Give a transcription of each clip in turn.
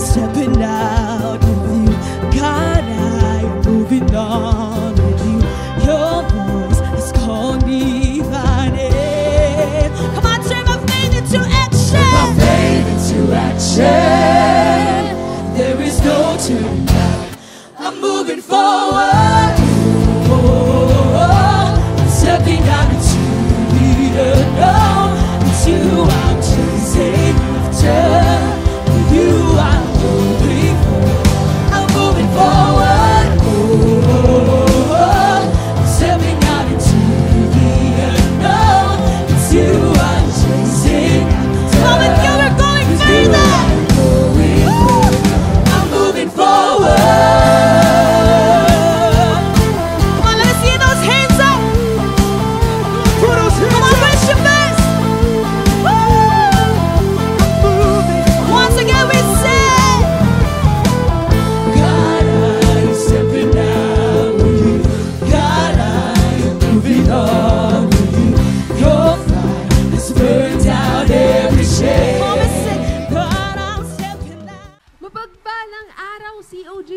stepping out with you. God, I'm moving on with you. Your voice has called me by name. Come on, turn my faith into action. My faith into action. There is no turning back. I'm moving forward. I'm stepping out into the unknown. With you I'm chasing after. With you I'm moving forward. I'm moving forward. I'm stepping out into the unknown. With you I'm chasing after. Come with you, we're going further. I'm moving forward.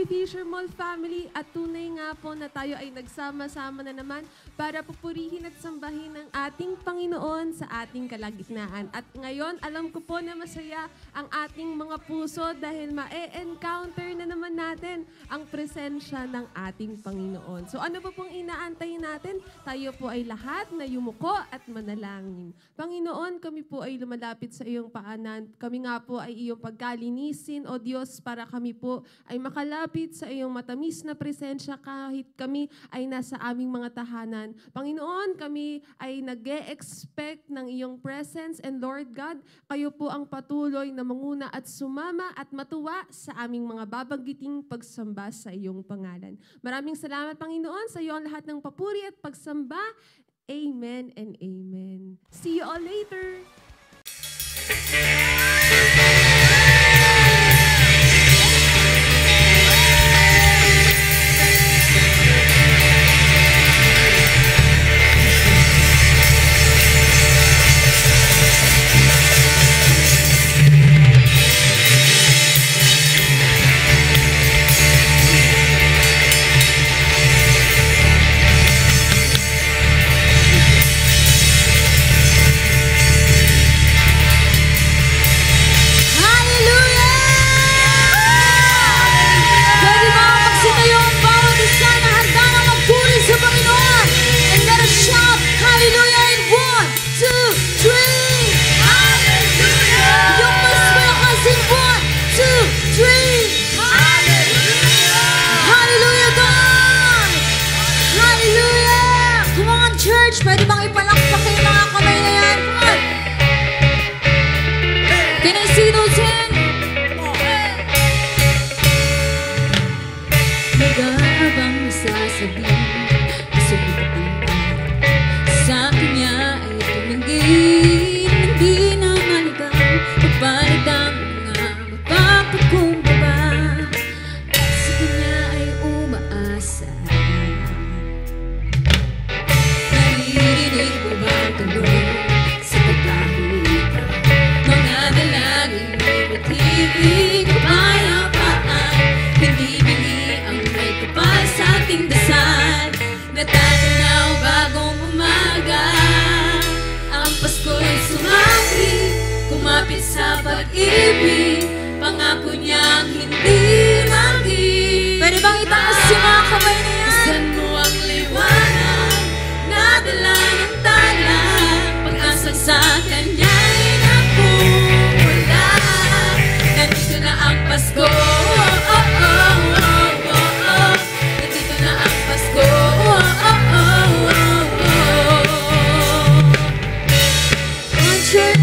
Fisher Mall family, at tunay nga po na tayo ay nagsama-sama na naman para pupurihin at sambahin ang ating Panginoon sa ating kalagitnaan. At ngayon, alam ko po na masaya ang ating mga puso dahil ma-encounter na naman natin ang presensya ng ating Panginoon. So ano po pong inaantay natin? Tayo po ay lahat na yumuko at manalangin. Panginoon, kami po ay lumalapit sa iyong paanan. Kami nga po ay iyong pagkalinisin, O Diyos, para kami po ay makalapit sa iyong matamis na presensya kahit kami ay nasa aming mga tahanan. Panginoon, kami ay nag-e-expect ng iyong presence, and Lord God, kayo po ang patuloy na manguna at sumama at matuwa sa aming mga babanggiting pagsamba sa iyong pangalan. Maraming salamat, Panginoon, sa iyo ang lahat ng papuri at pagsamba. Amen and amen. See you all later! Pwede bang ipalakpak yung mga kamay na yan? Come on! Can I see those hands? Magabang masasabihin, masubok ang sa kanya ay tumingin, hindi na maligaw, magpalit ang mga mapapagkumbaba, at sa kanya ay umaasa. Narinig mo ba tuloy sa pagkahulika? Mga dalangin ay matibig, kapayapaan, hindi bili ang may kapal sa ating dasal. Natatanaw bagong umaga, ang Pasko'y sumagi, kumapit sa pag-ibig, pangako niyang hindi maging. Pwede bang itaas yung mga kamay na yan? Buksan mo ang liwanag, nadala ng tala, pag-asa sa kanya'y napumula. Nandito na ang Pasko, oh, oh, oh, oh, oh. Nandito na ang Pasko, oh, oh, oh, oh, oh. Come on, church!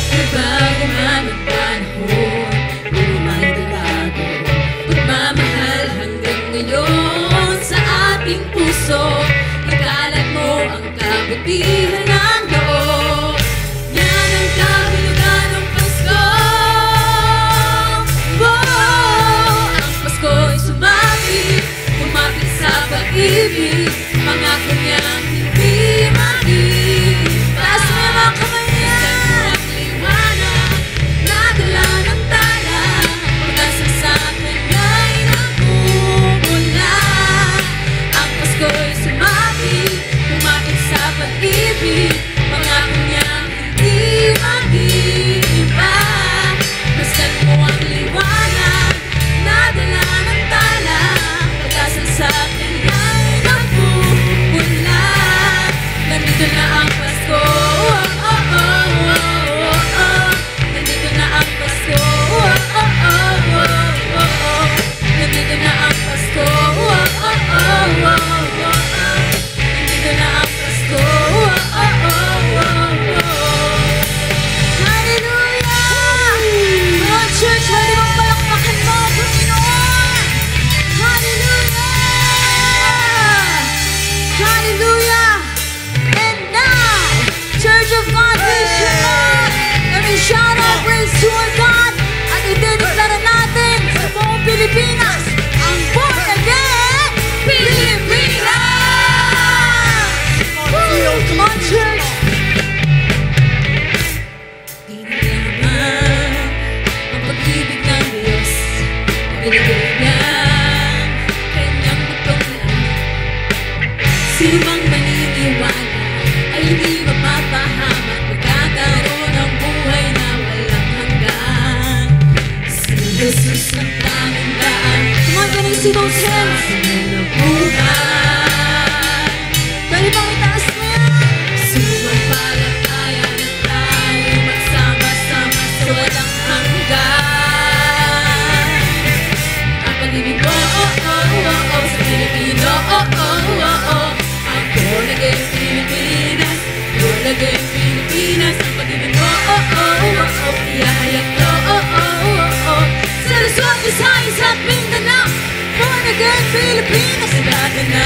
Nagbago man ang panahon, puro may dalago, pagmamahal hanggang ngayon sa ating puso. Ikalat mo ang kabutihan ng loob, yan ang kahulugan ng Pasko. Oh, ang Pasko'y sumagi, kumapit sa pag-ibig, pangako niyang hindi maging. Taas mo yung mga kamay niya. Buksan mo ang liwanag, Pilipinas, ang born again Pilipinas! Come on, church! Di nalaman ang pag-ibig ng Diyos, binigay niya kanyang butong. Sino mang maniniwala ay hindi mapapahamak, magkakaroon ng buhay na walang hanggan. Si Jesus ang tanging daan. Come on, can you see those hands? Ng buhay. Pwede bang itaas mo yan? Sumampalataya na tayo magsama-sama sa walang hanggan. Ang pag-ibig ko, sa Pilipino, ang born again Pilipinas, born again Pilipinas, ang pag-ibig ko, ihahayag ko, sa Luzon, Visayas at Mindanao, born again Pilipinas, dati na.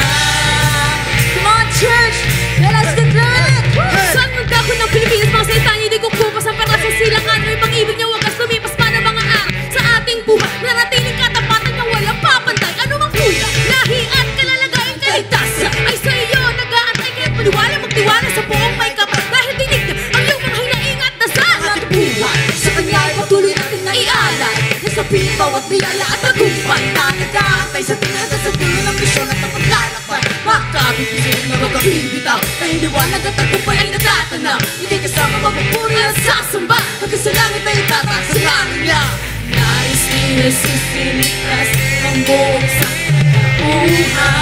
Come on, church, let us declare it! Saan magdako ng Pilipinas, mga salita niyo, di kukupas ang para sa silangan, may pag-ibig niya, wagas lumipas pa ng mga araw sa ating buhay, naratiling katapatan na walang papantay, ano mang kuya, lahi at kalalagayan kaligtasan, ay sa iyo nag-aantay, kaya't maniwala, magtiwala sa buong may kapal, dahil dinig na ang iyong mga hinaing at dasal at buhay, sa kanya ay patuloy natin na ialay, nasapin bawat biyaya at tagumpay, na nag-aantay sa tinada sa dulo ng misyon at ang paglalakbay, makabibisin na magkabibitaw, ay liwanag at tagumpay ay natatanaw, hindi kasama mapupuri at sasamba, hanggang sa langit ay itataas sa langit niya. Nais ni Jesus iligtas ang buong sanlibutan.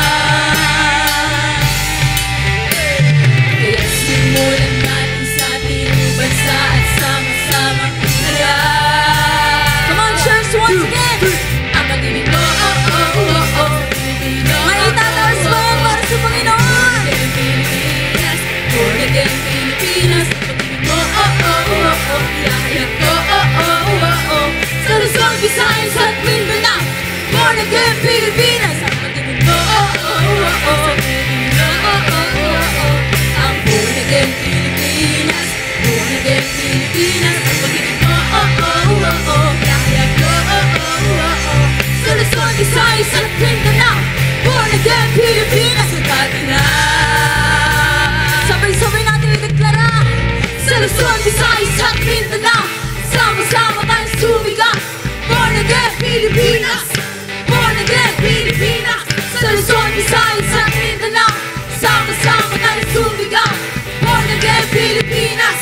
Kaya simulan natin sa ating bansa at sama-samang ihalal. Come on, church, once again! Ang pag-ibig ko, Pilipino, may itataas mo yan para sa Panginoon! Born again Pilipinas, ang pag-ibig ko, ihahayag ko, sa Luzon, Visayas at Mindanao, born again Pilipinas, ang pag-ibig ko, ang born again Pilipinas, born again Pilipinas, ang pag-ibig ko, ihahayag ko, sa Luzon, Visayas at Mindanao, born again Pilipinas, ang dati na. Sabay-sabay natin ideklara, sa Luzon, Visayas at Mindanao, sama-sama tayong sumigaw, born again Pilipinas, born again Pilipinas, sa Luzon, Visayas at Mindanao, sama-sama tayong sumigaw, born again Pilipinas,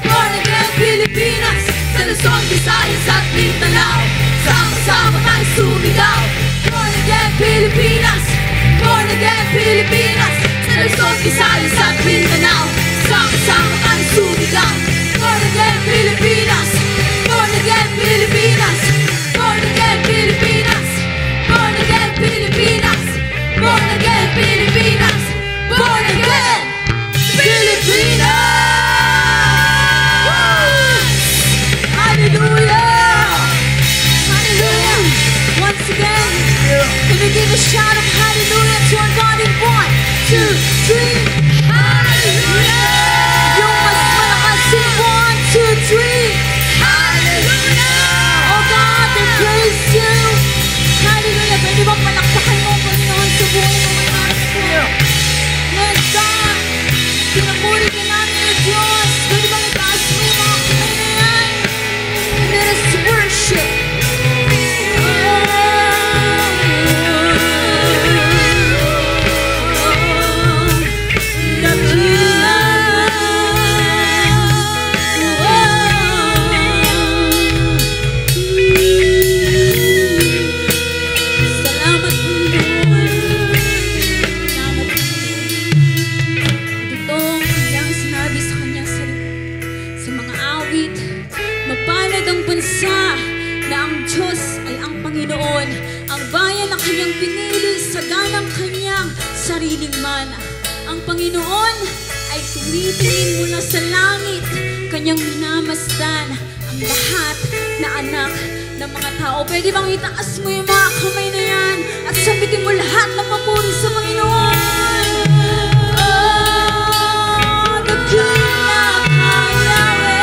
born again Pilipinas, sa Luzon, Visayas at Mindanao, sama-sama tayong sumigaw, born again Pilipinas, born again Pilipinas, sa Luzon, Visayas at Mindanao, sama-sama tayong sumigaw, born again Pilipinas, born again Pilipinas, born again Pilipinas, born again Pilipinas, born again Pilipinas, born again Pilipinas! Hallelujah! Hallelujah! Once again, can we give a shout of hallelujah to our God in 1, 2, 3, hallelujah! Yung mas malakas in 1, 2, 3, hallelujah! Oh God, we praise you! Hallelujah! Pwede bang palakpakan mo ang Panginoon sa buhay mo ngayon? Yes, God! Pinapuri ka namin ng Diyos! Pwede bang itaas mo yung mga kamay na yan? Let us worship! Na ang Diyos ay ang Panginoon, ang bayan na kanyang pinili sa ganang kanyang sariling mana. Ang Panginoon ay tumitingin mula sa langit, kanyang minamasdan ang lahat na anak ng mga tao. Pwede bang itaas mo yung mga kamay na yan at sabitin mo lahat ng papuri sa Panginoon? Oh, the King of Yahweh.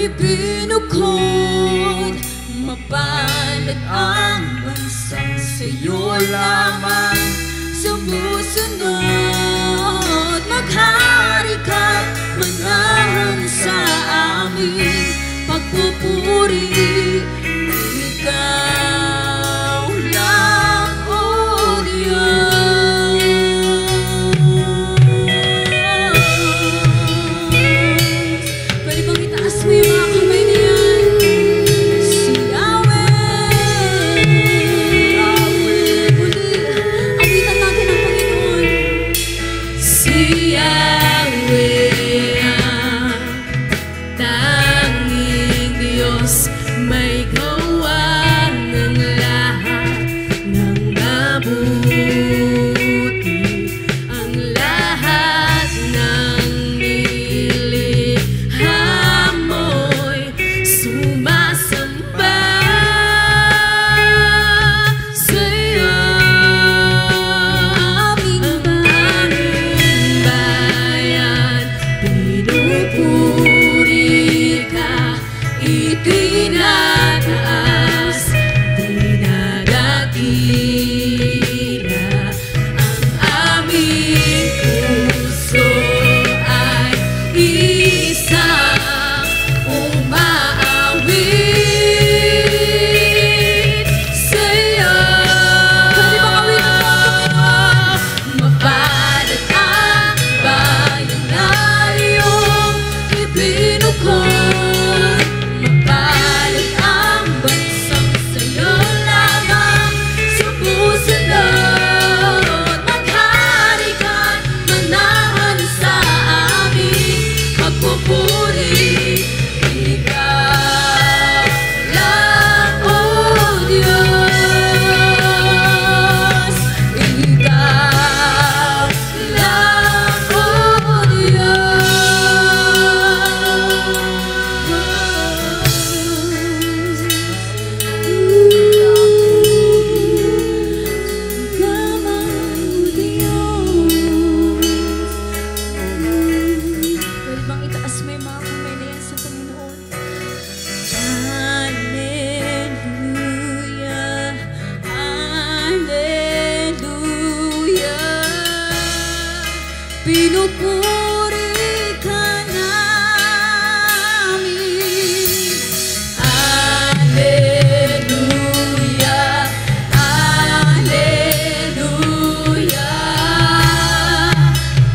ibinukod. Mapalad ang bansang sa'yo lamang sumusunod. Maghari ka't manahan sa aming pagpupuri. Ikaw lang, O Diyos. Pwede bang itaas mo yung mga kamay na yan? Si Yahweh. Awitan natin ang Panginoon. Si Yahweh ang tanging Diyos, may gawa ng lahat ng mabuti. Ang lahat ng nilikha mo'y sumasamba sa'yo. Ang aming bayan, pinupuri ka, itinataas, dinadakila. Ang aming puso ay isang umaawit sa'yo. Pwede bang awitan mo ang Panginoon? Mapalad ang bayan na iyong ibinukod. Mapalad ang bansang sa'yo lamang sumusunod. Maghari ka't manahan sa aming pagpupuri. Ikaw lang, O Diyos. Ikaw lang, O Pwede bang itaas mo yung mga kamay na yan sa Panginoon? Hallelujah, Hallelujah. Pinupuri ka namin. Hallelujah, Hallelujah.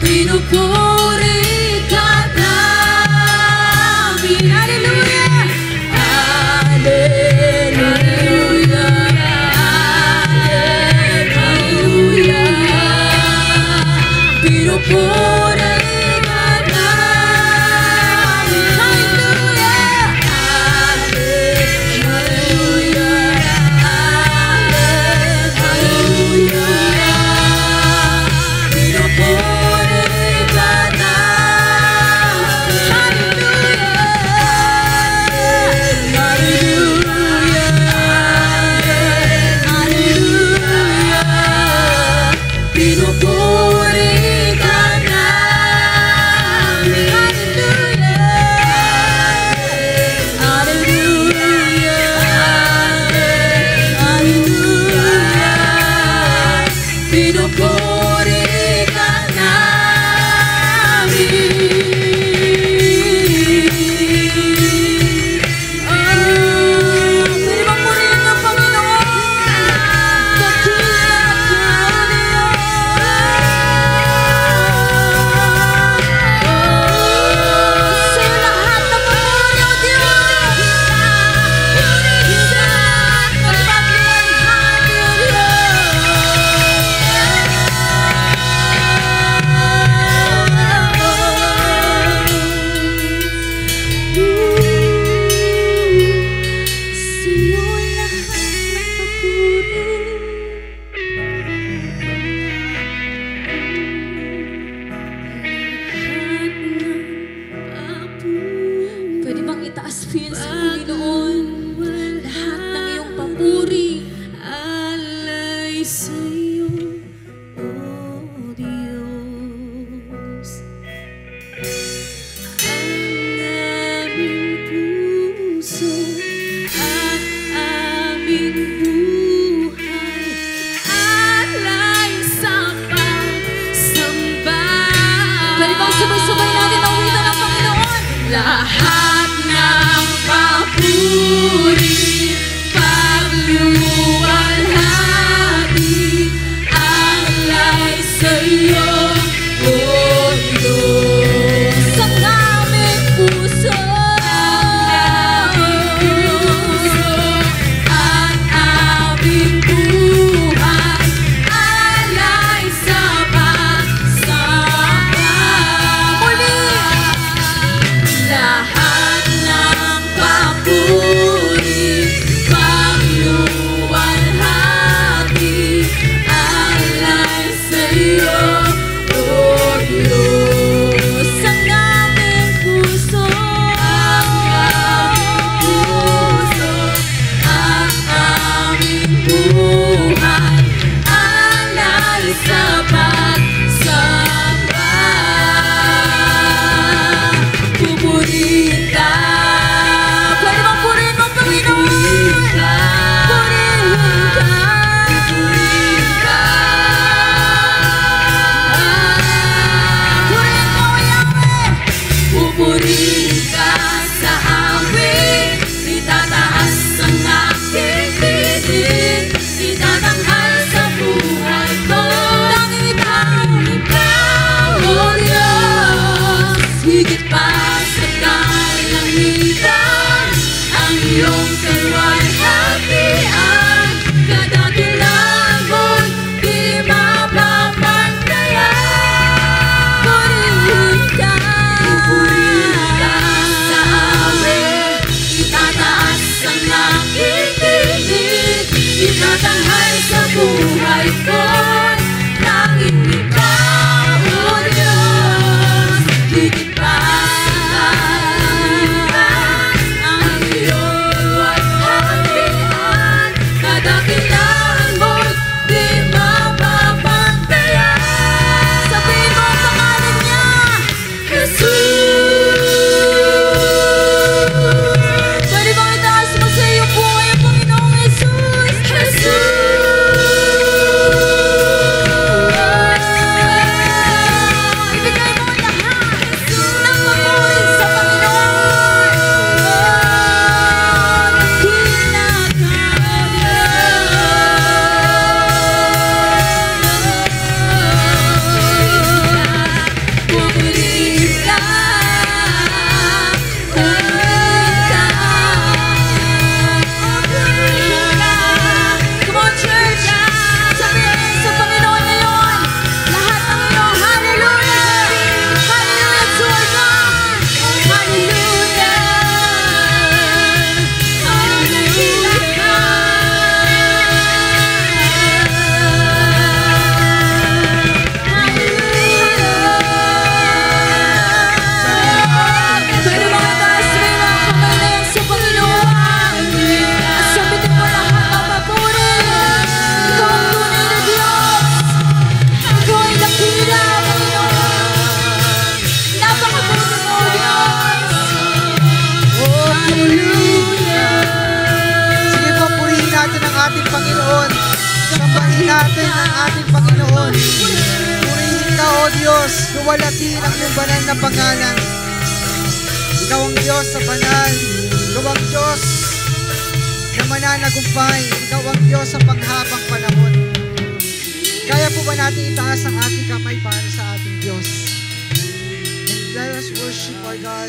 Pinupuri ka namin. Hallelujah, Hallelujah, Hallelujah. Pinupuri ka namin. Hallelujah, Hallelujah, Hallelujah. Pinupuri ka Sabay-sabay natin ang wika ng Panginoon. Lahat ng papuri, pagluwalhati, alay sa'yo, O Diyos. Sa aming puso, at aming buhay, alay sa pagsamba. Muli! Lahat ng papuri, pagluwalhati, alay sa'yo, O Diyos. Sa aming puso, at aming buhay, alay sa pagsamba. Pupurihin ka. Pwede bang purihin mo, Panginoon? Purihin ka. Purihin ka. Purihin ka. Purihin mo, Yahweh. Pupurihin ka sa amin. Itataas ang aking tinig. Itatanghal sa buhay ko. Tanging ikaw, O Diyos. Higit pa sa kalangitan, ang iyong kalwalhatian, kadakilaan mo'y di mapapantayan. Purihin ka. Purihin ka sa amin. Itataas ang aking tinig. Itatanghal sa buhay ko. Tanging ikaw, O Diyos. Higit pa sa kalangitan, ang iyong kalwalhatian, kadakilaan mo'y di mapapantayan. Sabihin mo ang pangalan niya, Jesus. Pwede bang itaas mo sa iyong buhay ang Panginoong Jesus? Ibigay mo ang lahat ng papuri sa Panginoon. Pupurihin ka. Purihin ka. Purihin ka. Come on, church! Sabihin sa Panginoon ngayon, lahat ng iyong hallelujah! Hallelujah to our God! Hallelujah! Pwede mo itaas mo yung mga kamay na yan sa Panginoon. At sabitin mo lahat ng papuri. Ikaw ang tunay na Diyos. Ikaw ay dakila, Panginoon. Napakabuti mo, Diyos. Hallelujah. Sige po, purihin natin ang ating Panginoon. Sambahin natin ang ating Panginoon. Purihin ka, O Diyos. Luwalhatiin ang iyong banal na pangalan. Ikaw ang Diyos sa banal. Ikaw ang Diyos na mananagumpay. Ikaw ang Diyos sa panghabang panahon. Kaya po ba natin itaas ang ating kamay para sa ating Diyos? And let us worship our God.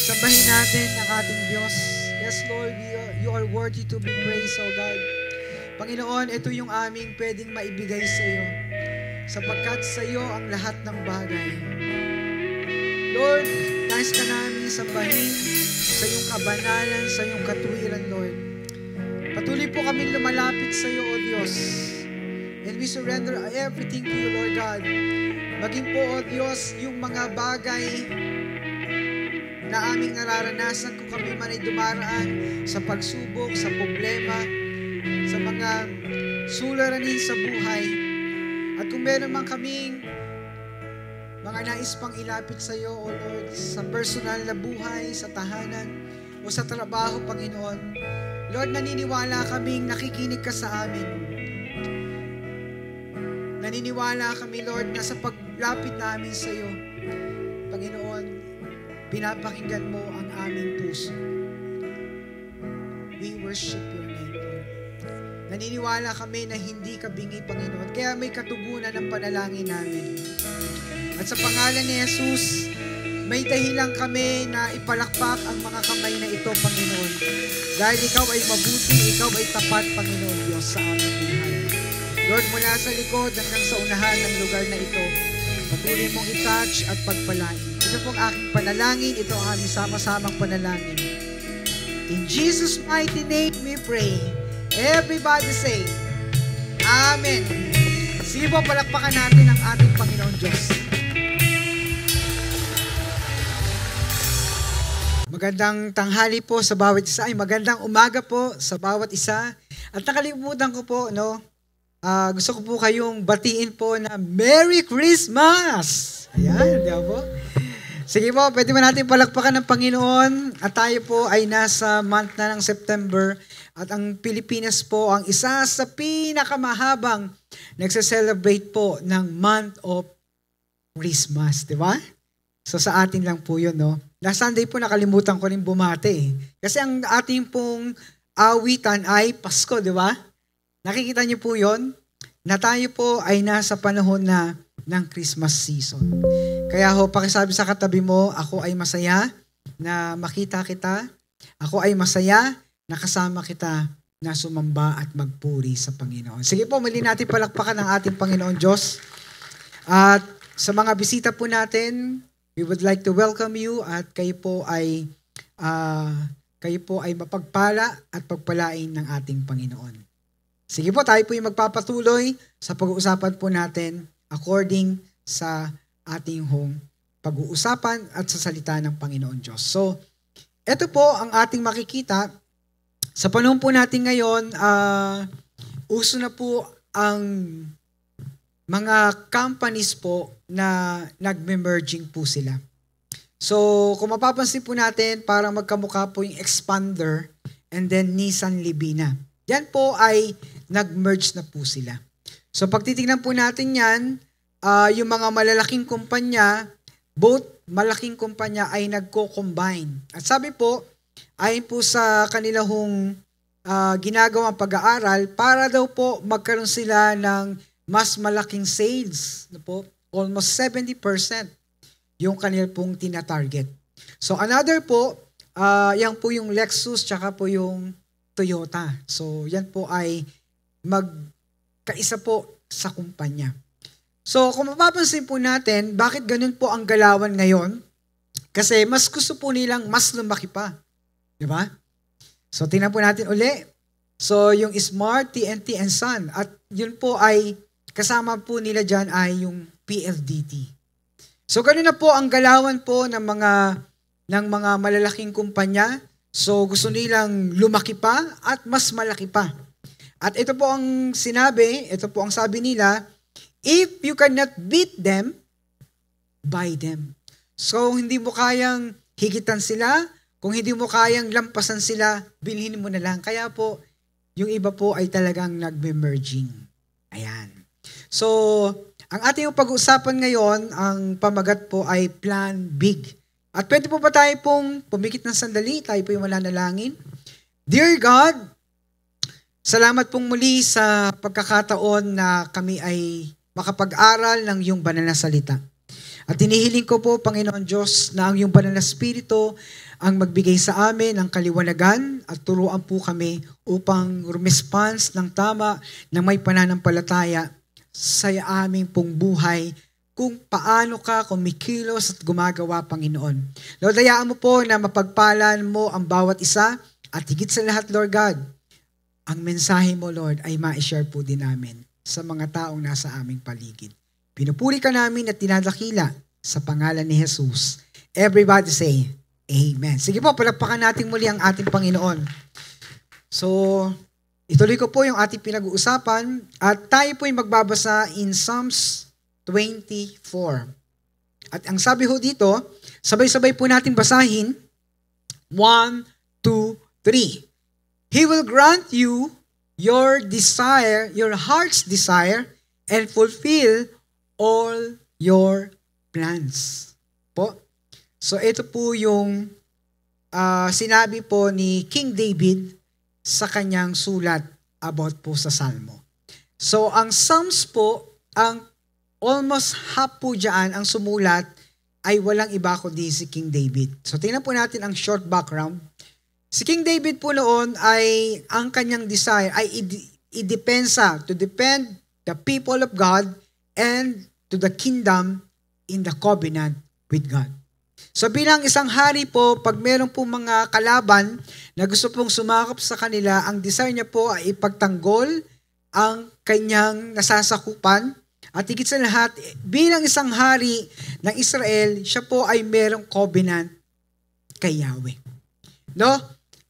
Sambahin natin ang ating Diyos. Yes, Lord, you are worthy to be praised, O God. Panginoon, ito yung aming pwedeng maibigay sa iyo. Sapagkat sa iyo ang lahat ng bagay. Lord, nais ka namin sambahin sa iyong kabanalan, sa iyong katuwiran, Lord. Patuloy po kami lumalapit sa iyo, O Diyos. And we surrender everything to you, Lord God. Maging po, O Diyos, yung mga bagay na aming nararanasan kung kami man ay dumaraan sa pagsubok, sa problema, sa mga suliranin sa buhay. At kung meron man kaming mga nais pang ilapit sa iyo, O Lord, sa personal na buhay, sa tahanan, o sa trabaho, Panginoon, Lord, naniniwala kaming nakikinig ka sa amin. Naniniwala kami, Lord, na sa lapit namin sa iyo. Panginoon, pinapakinggan mo ang aming puso. We worship your name, Lord. Naniniwala kami na hindi ka bingi, Panginoon. Kaya may katugunan ng panalangin namin. At sa pangalan ni Jesus, may dahilan kami na ipalakpak ang mga kamay na ito, Panginoon. Dahil ikaw ay mabuti, ikaw ay tapat, Panginoon Diyos, sa aming buhay. Lord, mula sa likod hanggang sa unahan ng lugar na ito, patuloy mong i-touch at pagpalain. Ito pong aking panalangin, ito ang aming sama-samang panalangin. In Jesus' mighty name we pray. Everybody say, Amen. Sige po, palakpakan natin ang ating Panginoon Diyos. Magandang tanghali po sa bawat isa. Ay, magandang umaga po sa bawat isa. At nakalimutan ko po, gusto ko po kayong batiin po na Merry Christmas! Ayan, di ba po? Sige po, pwede ba natin palakpakan ng Panginoon? At tayo po ay nasa month na ng September. At ang Pilipinas po ang isa sa pinakamahabang nagse-celebrate po ng month of Christmas. Di ba? So sa atin lang po yun, no? Last Sunday po nakalimutan ko rin bumate. Kasi ang ating pong awitan ay Pasko, di ba? Nakikita niyo po yun? Na tayo po ay nasa panahon na ng Christmas season. Kaya ho, pakisabi sa katabi mo, ako ay masaya na makita kita. Ako ay masaya na kasama kita na sumamba at magpuri sa Panginoon. Sige po, muli natin palakpakan ang ating Panginoon Diyos. At sa mga bisita po natin, we would like to welcome you at kayo po ay mapagpala at pagpalain ng ating Panginoon. Sige po, tayo po yung magpapatuloy sa pag-uusapan po natin according sa ating pag-uusapan at sa salita ng Panginoon Diyos. So, ito po ang ating makikita. Sa panahon po natin ngayon, uso na po ang mga companies po na nag-merging po sila. So, kung mapapansin po natin, parang magkamukha po yung Expander and then Nissan Livina. Yan po ay nag-merge na po sila. So, pag titignan po natin yan, yung mga malalaking kumpanya, both malaking kumpanya ay nagko-combine. At sabi po, ayon po sa kanilang ginagawang pag-aaral, para daw po magkaroon sila ng mas malaking sales. Almost 70% yung kanilang pong tina-target. So another po, yan po yung Lexus tsaka po yung Toyota. So yan po ay magkaisa po sa kumpanya. So kung mapapansin po natin, bakit ganun po ang galawan ngayon? Kasi mas gusto po nilang mas lumaki pa. Di ba? So tingnan po natin uli. So yung Smart, TNT, and Sun. At yun po ay kasama po nila dyan ay yung PLDT. So ganun na po ang galawan po ng mga malalaking kumpanya. So gusto nilang lumaki pa at mas malaki pa. At ito po ang sinabi, ito po ang sabi nila, if you cannot beat them, buy them. So hindi mo kayang higitan sila, kung hindi mo kayang lampasan sila, bilhin mo na lang. Kaya po, yung iba po ay talagang nagme-merging. Ayan. So, ang ating pag-uusapan ngayon, ang pamagat po ay Plan Big. At pwede po ba tayo pong pumikit ng sandali? Tayo po yung mananalangin. Dear God, salamat pong muli sa pagkakataon na kami ay makapag-aral ng iyong banal na salita. At tinihiling ko po, Panginoon Diyos, na ang iyong banal na spirito ang magbigay sa amin ng kaliwanagan at turuan po kami upang rumesponse ng tama na may pananampalataya sa aming pong buhay kung paano ka kumikilos at gumagawa, Panginoon. Lord, hayaan mo po na mapagpalan mo ang bawat isa at higit sa lahat, Lord God, ang mensahe mo, Lord, ay ma-share po din namin sa mga taong nasa aming paligid. Pinupuri ka namin at tinadakila sa pangalan ni Jesus. Everybody say, Amen. Sige po, palakpakan natin muli ang ating Panginoon. So, ituloy ko po yung ating pinag-uusapan at tayo po ay magbabasa in Psalms 24. At ang sabi ho dito, sabay-sabay po natin basahin. 1, 2, 3. He will grant you your desire, your heart's desire, and fulfill all your plans. Po. So ito po yung sinabi po ni King David sa kanyang sulat about po sa Salmo. So ang Psalms po, ang almost half po dyan, ang sumulat ay walang iba kundi si King David. So tingnan po natin ang short background. Si King David po noon ay ang kanyang desire ay idepensa to defend the people of God and to the kingdom in the covenant with God. So bilang isang hari po, pag meron po mga kalaban na gusto pong sumakop sa kanila, ang desire niya po ay ipagtanggol ang kanyang nasasakupan. At higit sa lahat, bilang isang hari ng Israel, siya po ay merong covenant kay Yahweh. No?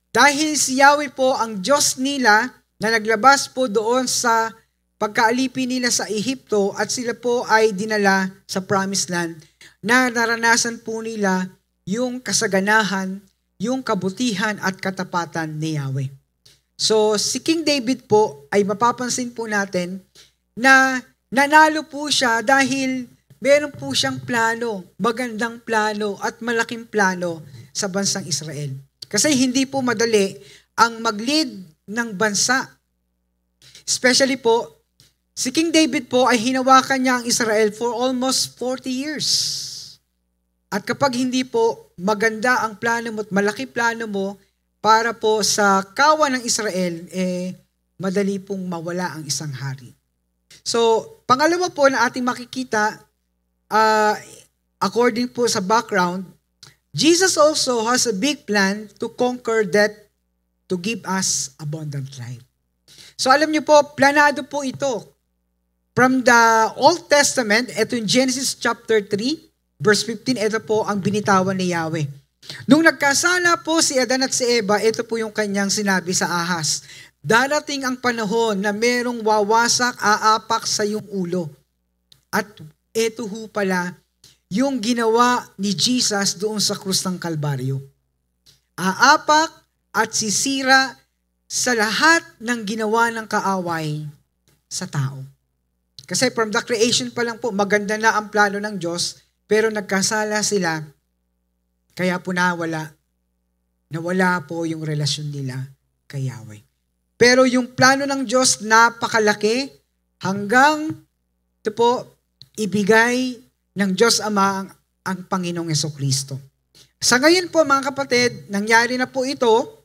Dahil si Yahweh po ang Diyos nila na naglabas po doon sa pagkaalipin nila sa Ehipto at sila po ay dinala sa Promised Land na naranasan po nila yung kasaganahan, yung kabutihan at katapatan ni Yahweh. So si King David po ay mapapansin po natin na nanalo po siya dahil meron po siyang plano, magandang plano at malaking plano sa bansang Israel. Kasi hindi po madali ang mag-lead ng bansa. Especially po, si King David po ay hinawakan niya ang Israel for almost 40 years. At kapag hindi po maganda ang plano mo at malaki plano mo para po sa kawan ng Israel, madali pong mawala ang isang hari. So, pangalawa po na ating makikita, according po sa background, Jesus also has a big plan to conquer death to give us abundant life. So alam niyo po, planado po ito. From the Old Testament, ito yung Genesis chapter 3, verse 15, ito po ang binitawan ni Yahweh. Nung nagkasala po si Adan at si Eva, ito po yung kanyang sinabi sa ahas. Darating ang panahon na merong wawasak, aapak sa iyong ulo. At ito ho pala yung ginawa ni Jesus doon sa krus ng Kalbaryo. Aapak at sisira sa lahat ng ginawa ng kaaway sa tao. Kasi from the creation pa lang po, maganda na ang plano ng Diyos, pero nagkasala sila, kaya po nawala po yung relasyon nila kay Yahweh. Pero yung plano ng Diyos napakalaki hanggang ito po, ibigay ng Diyos Ama ang Panginoong Jesucristo. Sa ngayon po mga kapatid, nangyari na po ito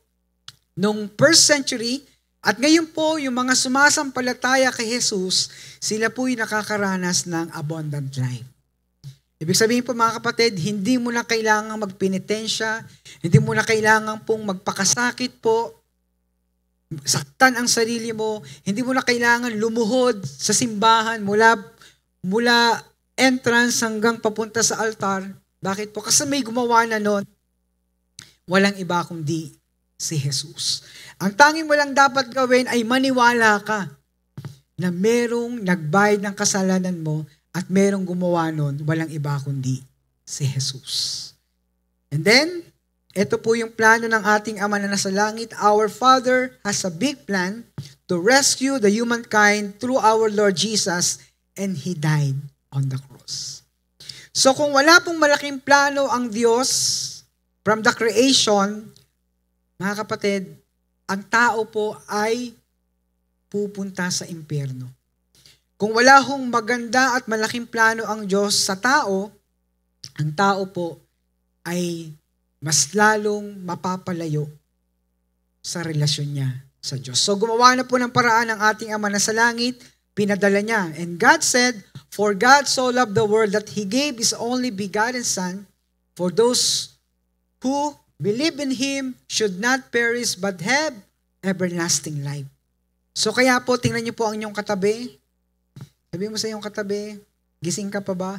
nung first century at ngayon po yung mga sumasampalataya kay Jesus, sila po'y nakakaranas ng abundant life. Ibig sabihin po mga kapatid, hindi mo na kailangang magpenitensya, hindi mo na kailangan pong magpakasakit po, saktan ang sarili mo, hindi mo na kailangan lumuhod sa simbahan mula entrance hanggang papunta sa altar. Bakit po? Kasi may gumawa na nun, walang iba kundi si Jesus. Ang tanging mo lang dapat gawin ay maniwala ka na merong nagbayad ng kasalanan mo at merong gumawa nun, walang iba kundi si Jesus. And then, ito po yung plano ng ating Ama na nasa langit. Our Father has a big plan to rescue the humankind through our Lord Jesus, and He died on the cross. So kung wala pong malaking plano ang Diyos from the creation, mga kapatid, ang tao po ay pupunta sa impyerno. Kung wala hong maganda at malaking plano ang Diyos sa tao, ang tao po ay mas lalong mapapalayo sa relasyon niya sa Diyos. So gumawa na po ng paraan ng ating Ama na sa langit, pinadala niya. And God said, "For God so loved the world that He gave His only begotten Son, for those who believe in Him should not perish but have everlasting life." So kaya po, tingnan niyo po ang inyong katabi. Sabi mo sa iyong katabi, gising ka pa ba?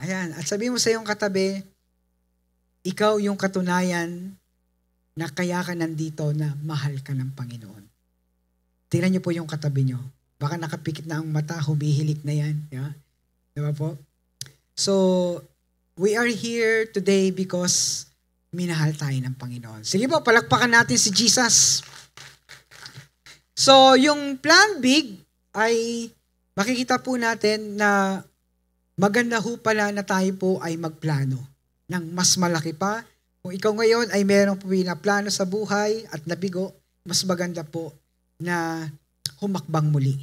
Ayan. At sabi mo sa iyong katabi, ikaw yung katunayan na kaya ka nandito na mahal ka ng Panginoon. Tingnan niyo po yung katabi niyo. Baka nakapikit na ang mata, humihilik na yan. Yeah? Diba po? So, we are here today because minahal tayo ng Panginoon. Sige po, palakpakan natin si Jesus. So, yung plan big ay makikita po natin na maganda ho pala na tayo po ay magplano ng mas malaki pa. Kung ikaw ngayon ay merong plano sa buhay at nabigo, mas maganda po na humakbang muli.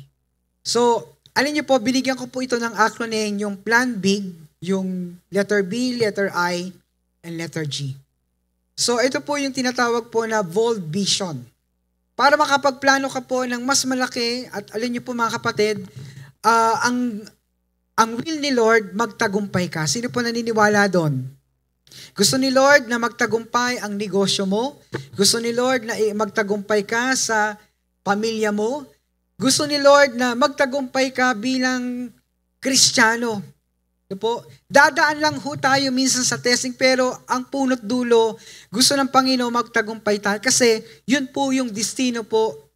So, alin niyo po, binigyan ko po ito ng acronym, yung Plan Big, yung letter B, letter I, and letter G. So, ito po yung tinatawag po na bold vision. Para makapagplano ka po ng mas malaki, at alin niyo po mga kapatid, ang will ni Lord, magtagumpay ka. Sino po naniniwala doon? Gusto ni Lord na magtagumpay ang negosyo mo. Gusto ni Lord na magtagumpay ka sa pamilya mo. Gusto ni Lord na magtagumpay ka bilang Kristiyano. Ito po, dadaan lang ho tayo minsan sa testing, pero ang punot dulo, gusto ng Panginoon magtagumpay tayo kasi yun po yung destino po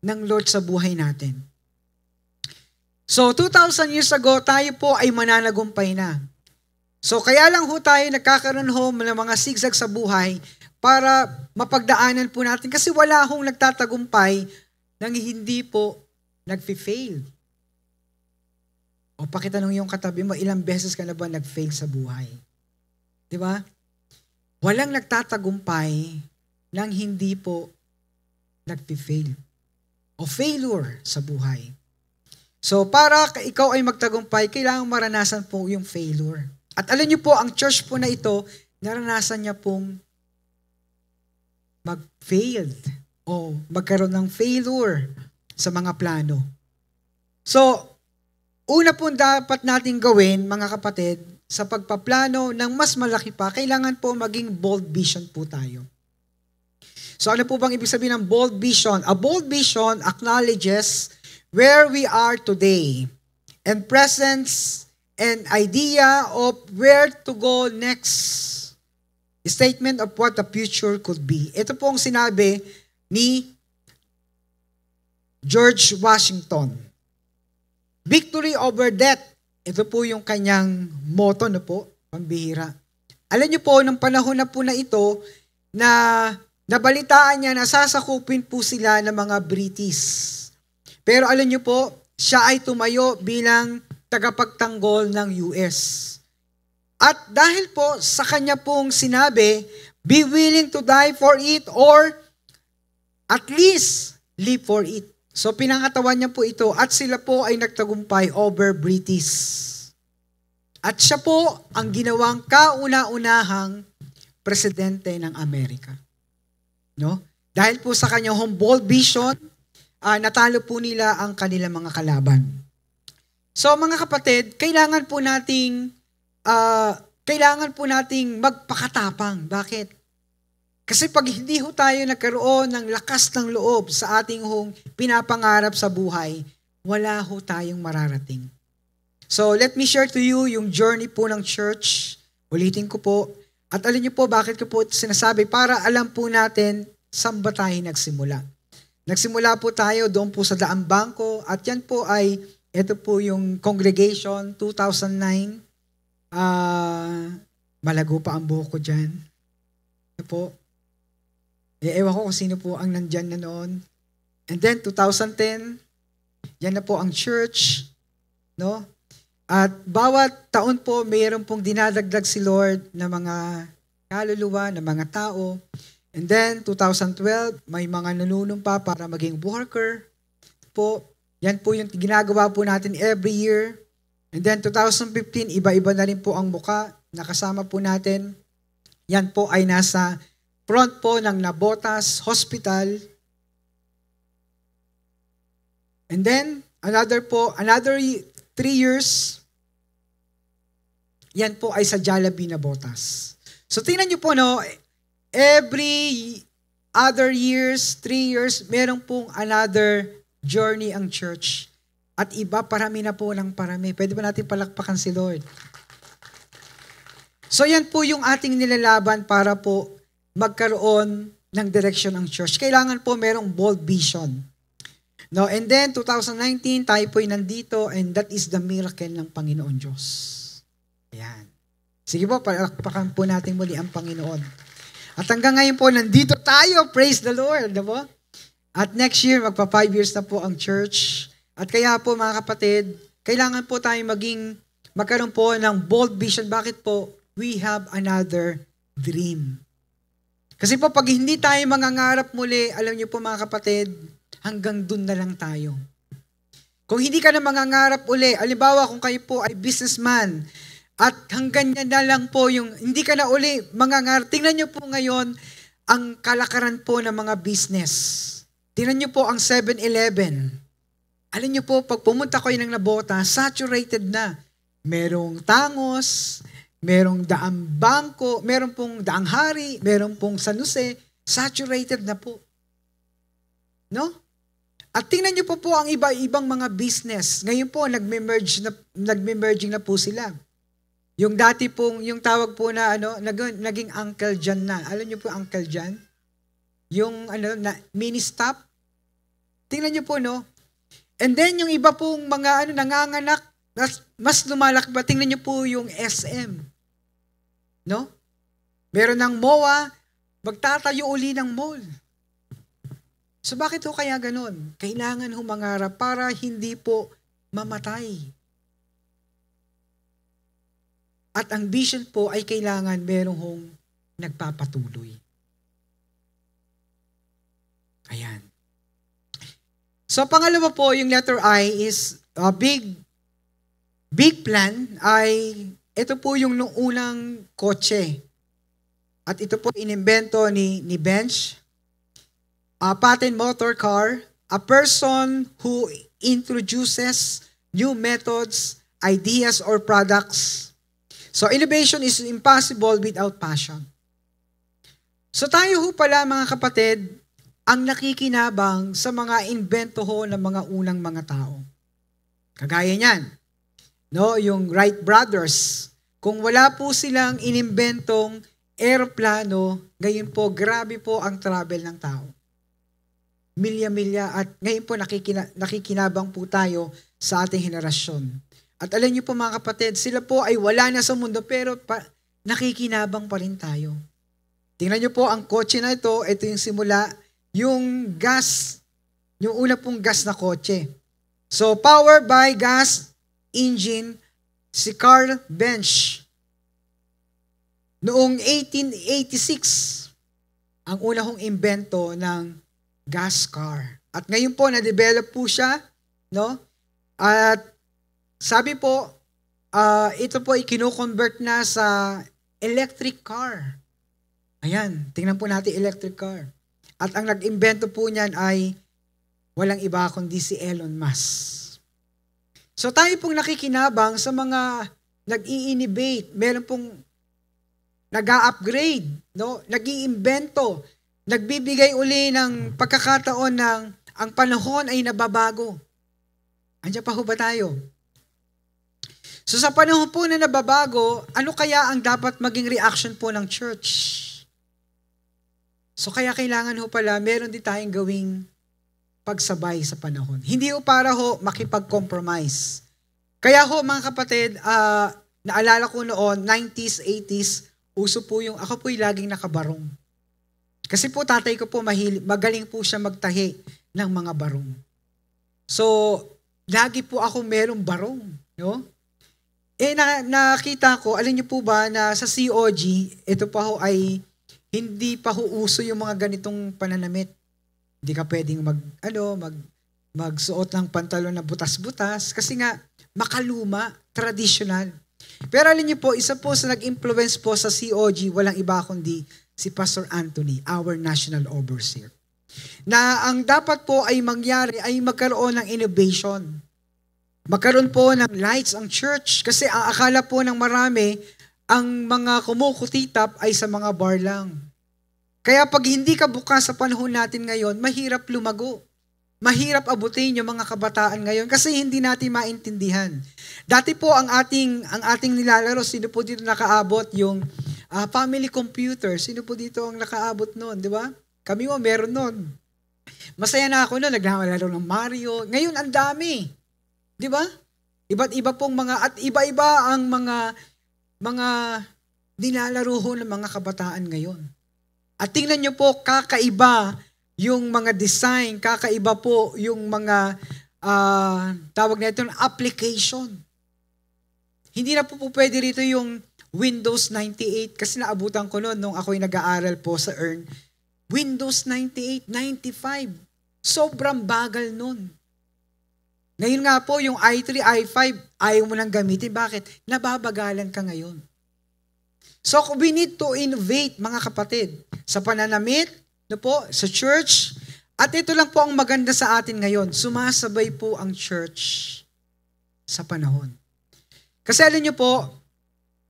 ng Lord sa buhay natin. So, 2,000 years ago, tayo po ay mananagumpay na. So, kaya lang ho tayo nagkakaroon ho ng mga zigzag sa buhay para mapagdaanan po natin kasi wala hong nagtatagumpay nang hindi po nag-fail. O pakitanong yung katabi mo, ilang beses ka na ba nag-fail sa buhay? Di ba? Walang nagtatagumpay nang hindi po nag-fail. O failure sa buhay. So, para ikaw ay magtagumpay, kailangan maranasan po yung failure. At alam niyo po, ang church po na ito, naranasan niya pong mag-failed o magkaroon ng failure sa mga plano. So, una po dapat natin gawin, mga kapatid, sa pagpaplano ng mas malaki pa, kailangan po maging bold vision po tayo. So, ano po bang ibig sabihin ng bold vision? A bold vision acknowledges where we are today and presents an idea of where to go next. A statement of what the future could be. Ito po ang sinabi ni George Washington. Victory over death. Ito po yung kanyang motto, no po, pambihira. Alam niyo po, nung panahon na po na ito, na nabalitaan niya na sasakupin po sila ng mga British. Pero alam niyo po, siya ay tumayo bilang tagapagtanggol ng US. At dahil po sa kanya pong sinabi, be willing to die for it or at least live for it. So pinangatawan niya po ito at sila po ay nagtagumpay over British. At siya po ang ginawang kauna-unahang presidente ng Amerika. No? Dahil po sa kanyang bold vision, natalo po nila ang kanilang mga kalaban. So mga kapatid, kailangan po nating magpakatapang. Bakit? Kasi pag hindi ho tayo nagkaroon ng lakas ng loob sa ating pinapangarap sa buhay, wala ho tayong mararating. So let me share to you yung journey po ng church. Ulitin ko po. At alam niyo po bakit ko po sinasabi? Para alam po natin saan ba tayo nagsimula. Nagsimula po tayo doon po sa Daang Bangko at yan po ay ito po yung congregation, 2009. Malago pa ang buhok ko dyan. Ito po. Ewan ko kung sino po ang nandyan na noon. And then, 2010, yan na po ang church. No? At bawat taon po, mayroon pong dinadagdag si Lord na mga kaluluwa, na mga tao. And then, 2012, may mga nanunumpa para maging worker po. Yan po yung ginagawa po natin every year. And then 2015, iba-iba na rin po ang muka. Nakasama po natin. Yan po ay nasa front po ng Nabotas Hospital. And then, another 3 years, yan po ay sa Jollibee Nabotas. So tingnan nyo po, no, every other years, 3 years, meron pong another journey ang church. At iba, parami na po ng parami. Pwede ba natin palakpakan si Lord? So yan po yung ating nilalaban para po magkaroon ng direction ng church. Kailangan po merong bold vision. No, and then 2019, tayo po'y nandito and that is the miracle ng Panginoon Diyos. Ayan. Sige po, palakpakan po natin muli ang Panginoon. At hanggang ngayon po, nandito tayo. Praise the Lord. Diba? At next year, magpa 5 years na po ang church. At kaya po mga kapatid, kailangan po tayo maging magkaroon po ng bold vision. Bakit po? We have another dream. Kasi po, pag hindi tayo mangangarap muli, alam niyo po mga kapatid, hanggang dun na lang tayo. Kung hindi ka na mangangarap uli, halimbawa kung kayo po ay businessman, at hanggang yan na lang po yung, hindi ka na uli mangangarap. Tingnan niyo po ngayon, ang kalakaran po ng mga business. Tingnan niyo po ang 7-Eleven. Alam niyo po, pag pumunta kayo ng Nabota, saturated na. Merong Tangos, merong Daang Bangko, merong pong Daang Hari, merong pong San Jose, saturated na po. No? At tingnan niyo po ang iba-ibang mga business. Ngayon po, nagme-merging na po sila. Yung dati pong, yung tawag po na, naging Uncle John na. Alam niyo po Uncle John? Yung, mini stop. Tingnan niyo po, no? And then, yung iba pong mga, nanganganak, mas lumalaki ba? Tingnan niyo po yung SM. No? Meron ng MOA, magtatayo uli ng mall. So bakit ho kaya ganun? Kailangan humangarap para hindi po mamatay. At ang vision po ay kailangan merong hong nagpapatuloy. Ayan. So pangalawa po, yung letter I is a big plan ay ito po yung nung unang kotse. At ito po inimbento ni Bench. A patent motor car, a person who introduces new methods, ideas, or products. So innovation is impossible without passion. So tayo ho pala mga kapatid, ang nakikinabang sa mga invento ho ng mga unang mga tao. Kagaya niyan, no, yung Wright brothers. Kung wala po silang inimbentong aeroplano, ngayon po, grabe po ang travel ng tao. Milya-milya, at ngayon po nakikinabang po tayo sa ating henerasyon. At alam niyo po mga kapatid, sila po ay wala na sa mundo, pero nakikinabang pa rin tayo. Tingnan niyo po ang kotse na ito yung simula, yung gas, yung una pong gas na kotse. So, powered by gas engine, si Carl Benz. Noong 1886, ang una hong imbento ng gas car. At ngayon po, na-develop po siya, no? At sabi po, ito po ay kino-convert na sa electric car. Ayan, tingnan po natin electric car. At ang nag-imbento po niyan ay walang iba kundi si Elon Musk. So tayo pong nakikinabang sa mga nag-i-innovate, meron pong nag-a-upgrade, no? Nag-iimbento, nagbibigay uli ng pagkakataon ng ang panahon ay nababago. Andiyan pa ho ba tayo? So sa panahon po na nababago, ano kaya ang dapat maging reaction po ng church? So kaya kailangan ho pala, meron din tayong gawing pagsabay sa panahon. Hindi ho para ho makipag-compromise. Kaya ho mga kapatid, naalala ko noon, 90s, 80s, uso po yung, ako po'y laging nakabarong. Kasi po tatay ko po magaling po siya magtahi ng mga barong. So, lagi po ako merong barong. No? Nakita ko, alam niyo po ba na sa COG, ito pa ho ay hindi pa ho uso yung mga ganitong pananamit. Hindi ka pwedeng magsuot ng pantalon na butas-butas kasi nga makaluma, traditional. Pero alam niyo po, isa po sa nag-influence po sa COG, walang iba kundi si Pastor Anthony, our national overseer. Na ang dapat po ay mangyari ay magkaroon ng innovation. Magkaroon po ng lights ang church kasi ang akala po ng marami, ang mga kumukutitap ay sa mga bar lang. Kaya pag hindi ka bukas sa panahon natin ngayon, mahirap lumago. Mahirap abutin yung mga kabataan ngayon kasi hindi natin maintindihan. Dati po ang ating nilalaro, sino po dito nakaabot yung family computer? Sino po dito ang nakaabot noon, di ba? Kami mo meron noon. Masaya na ako noon, naglalaro ng Mario. Ngayon ang dami. Di ba? Iba't iba pong at iba-iba ang mga nilalaro ho ng mga kabataan ngayon. At tingnan nyo po, kakaiba yung mga design, kakaiba po yung mga tawag na ito, application. hindi na po pwede rito yung Windows 98 kasi naabutan ko noon nung ako'y nag-aaral po sa EARN. Windows 98, 95. Sobrang bagal noon. Ngayon nga po, yung i3, i5, ayaw mo nang gamitin. Bakit? Nababagalan ka ngayon. So, we need to innovate, mga kapatid, sa pananamit, sa church. At ito lang po ang maganda sa atin ngayon. Sumasabay po ang church sa panahon. Kasi alam niyo po,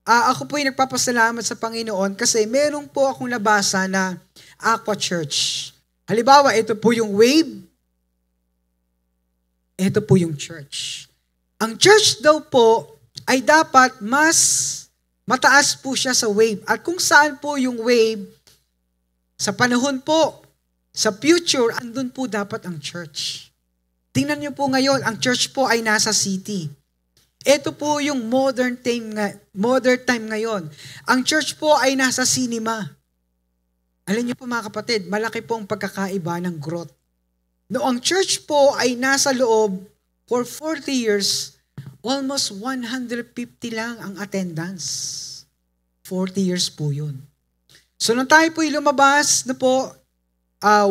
ako po ay nagpapasalamat sa Panginoon kasi meron po akong nabasa na Aqua Church. Halimbawa, ito po yung Wave. Ito po yung church. Ang church daw po ay dapat mas mataas po siya sa wave. At kung saan po yung wave, sa panahon po, sa future, andun po dapat ang church. Tingnan niyo po ngayon, ang church po ay nasa city. Ito po yung modern time ngayon. Ang church po ay nasa cinema. Alam niyo po mga kapatid, malaki po ang pagkakaiba ng growth. No, ang church po ay nasa loob for 40 years, almost 150 lang ang attendance. 40 years po yun. So nung tayo po lumabas na po,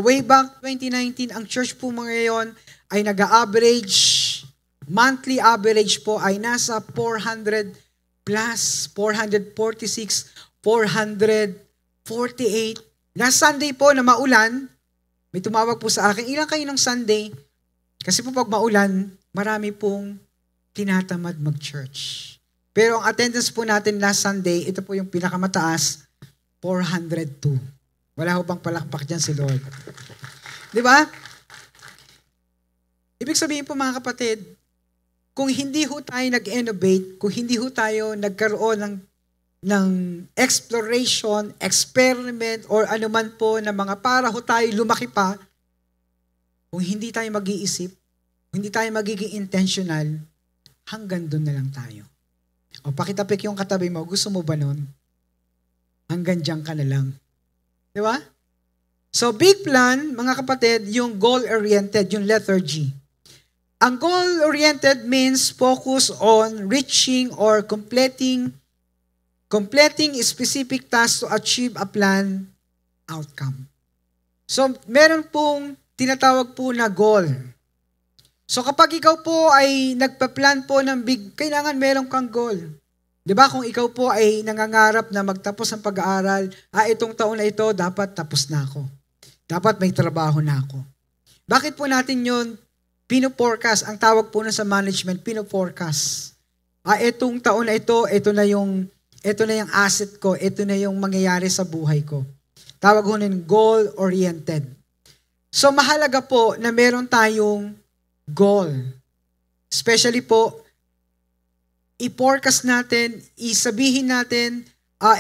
way back 2019, ang church po ngayon ay nag-average, monthly average po ay nasa 400 plus, 446, 448. Last Sunday po na maulan, may tumawag po sa akin, ilan kayo ng Sunday? Kasi po pag maulan, marami pong tinatamad mag-church. Pero ang attendance po natin last Sunday, ito po yung pinakamataas, 402. Wala ho bang palakpak dyan si Lord? Di ba? Ibig sabihin po mga kapatid, kung hindi ho tayo nag-innovate, kung hindi ho tayo nagkaroon ng exploration, experiment, or anuman po na mga para ho tayo lumaki pa, kung hindi tayo mag-iisip, kung hindi tayo magiging intentional, hanggang doon na lang tayo. O pakitapik yung katabi mo, gusto mo ba nun? Hanggang dyan ka na lang. Di ba? So big plan, mga kapatid, yung goal-oriented, yung letter G. Ang goal-oriented means focus on reaching or completing specific tasks to achieve a planned outcome. So, meron pong tinatawag po na goal. So, kapag ikaw po ay nagpa-plan po ng big, kailangan meron kang goal. Diba? Kung ikaw po ay nangangarap na magtapos ng pag-aaral, itong taon na ito, dapat tapos na ako. Dapat may trabaho na ako. Bakit po natin yun pino-forecast? Ang tawag po na sa management, pino-forecast. Itong taon na ito na yung asset ko, ito na yung mangyayari sa buhay ko. Tawag ko ng goal-oriented. So mahalaga po na meron tayong goal. Especially po, i-forecast natin, isabihin natin,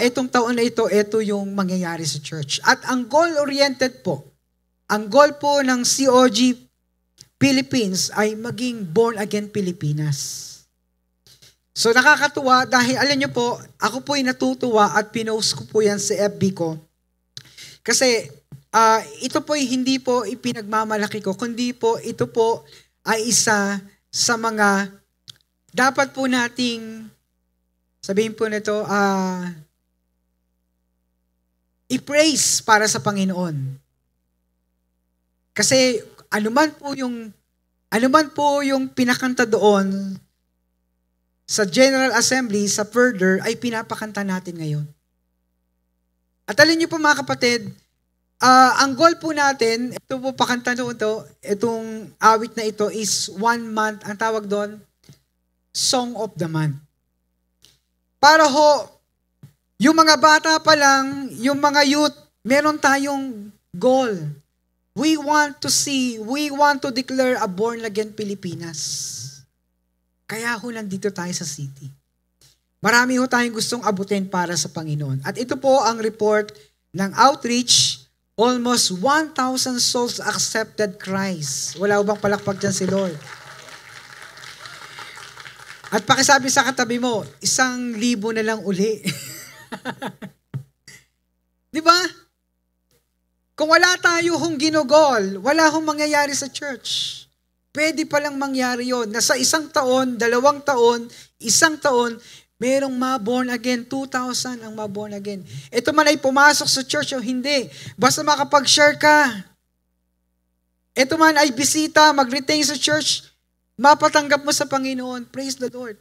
itong taon na ito yung mangyayari sa church. At ang goal-oriented po, ang goal po ng COG Philippines ay maging born-again Pilipinas. So nakakatuwa dahil alam nyo po, ako po ay natutuwa at pinost ko po yan sa FB ko. Kasi ito po ay hindi po ipinagmamalaki ko, kundi po ito po ay isa sa mga dapat po nating, sabihin po nito, i-praise para sa Panginoon. Kasi anuman po yung pinakanta doon, sa General Assembly, sa further, ay pinapakanta natin ngayon. At alam niyo po mga kapatid, ang goal po natin, ito po pakanta doon itong awit na ito is 1 month, ang tawag doon, Song of the Month. Para ho, yung mga bata pa lang, yung mga youth, meron tayong goal. We want to declare a born-again Pilipinas. Kaya ho nandito tayo sa city. Marami ho tayong gustong abutin para sa Panginoon. At ito po ang report ng outreach, almost 1,000 souls accepted Christ. Wala ho bang palakpak dyan si Lord? At pakisabi sa katabi mo, 1,000 na lang uli. Di ba? Kung wala tayo hong ginugol, wala hong mangyayari sa church. Pwede palang mangyari yon na sa 1 taon, 2 taon, 1 taon, Merong ma-born again, 2,000 ang ma-born again. Ito man ay pumasok sa church o hindi. Basta makapag-share ka. Ito man ay bisita, mag-retain sa church, mapatanggap mo sa Panginoon. Praise the Lord.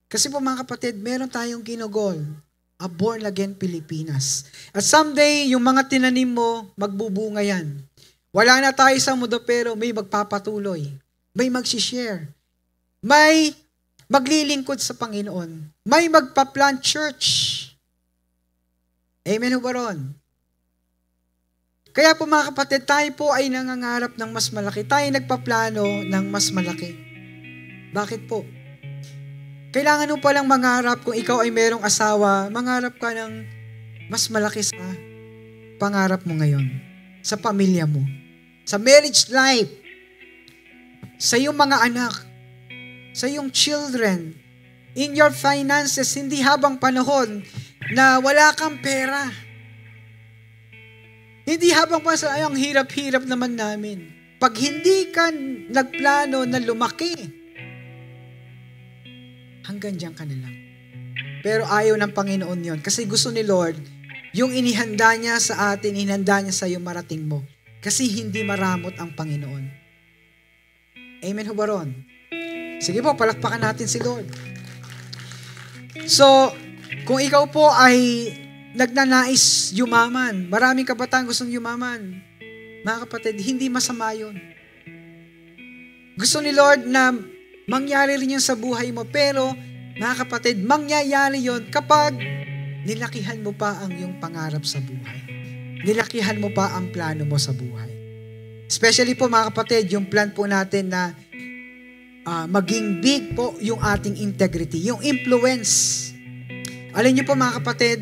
Kasi po mga kapatid, meron tayong ginugol, a born again Pilipinas. At someday, yung mga tinanim mo, magbubunga yan. Wala na tayo sa mundo pero may magpapatuloy. May magsishare. May maglilingkod sa Panginoon. May magpa-plant church. Amen ho ba ron? Kaya po mga kapatid, tayo po ay nangangarap ng mas malaki. Tayo nagpaplano ng mas malaki. Bakit po? Kailangan mo palang mangarap kung ikaw ay merong asawa, mangarap ka ng mas malaki sa pangarap mo ngayon. Sa pamilya mo. Sa marriage life. Sa iyong mga anak. Sa iyong children, in your finances, hindi habang panahon na wala kang pera. Hindi habang panahon, ay ang hirap-hirap naman namin. Pag hindi ka nagplano na lumaki, hanggang diyan ka na lang. Pero ayaw ng Panginoon yon kasi gusto ni Lord, yung inihanda niya sa atin, inihanda niya sa iyo marating mo. Kasi hindi maramot ang Panginoon. Amen ho ba ron? Sige po, palakpakan natin si Lord. So, kung ikaw po ay nagnanais yumaman, maraming kabataan gustong yumaman, mga kapatid, hindi masama yun. Gusto ni Lord na mangyari rin yun sa buhay mo, pero, mga kapatid, mangyayari yun kapag nilakihan mo pa ang iyong pangarap sa buhay. Nilakihan mo pa ang plano mo sa buhay. Especially po, mga kapatid, yung plan po natin na maging big po yung ating integrity, yung influence. Alam niyo po mga kapatid,